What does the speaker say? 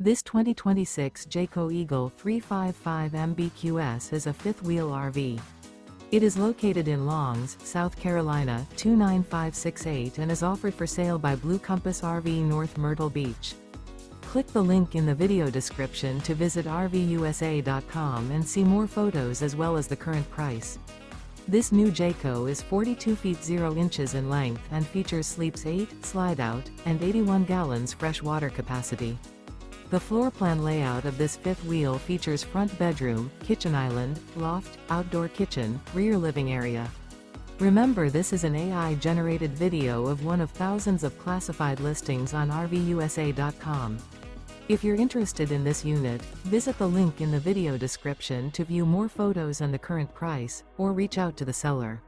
This 2026 Jayco Eagle 355 MBQS is a fifth-wheel RV. It is located in Longs, South Carolina 29568 and is offered for sale by Blue Compass RV North Myrtle Beach. Click the link in the video description to visit RVUSA.com and see more photos as well as the current price. This new Jayco is 42 feet 0 inches in length and features sleeps 8, slide-out, and 81 gallons fresh water capacity. The floor plan layout of this fifth wheel features front bedroom, kitchen island, loft, outdoor kitchen, rear living area. Remember, this is an AI-generated video of one of thousands of classified listings on RVUSA.com. If you're interested in this unit, visit the link in the video description to view more photos and the current price, or reach out to the seller.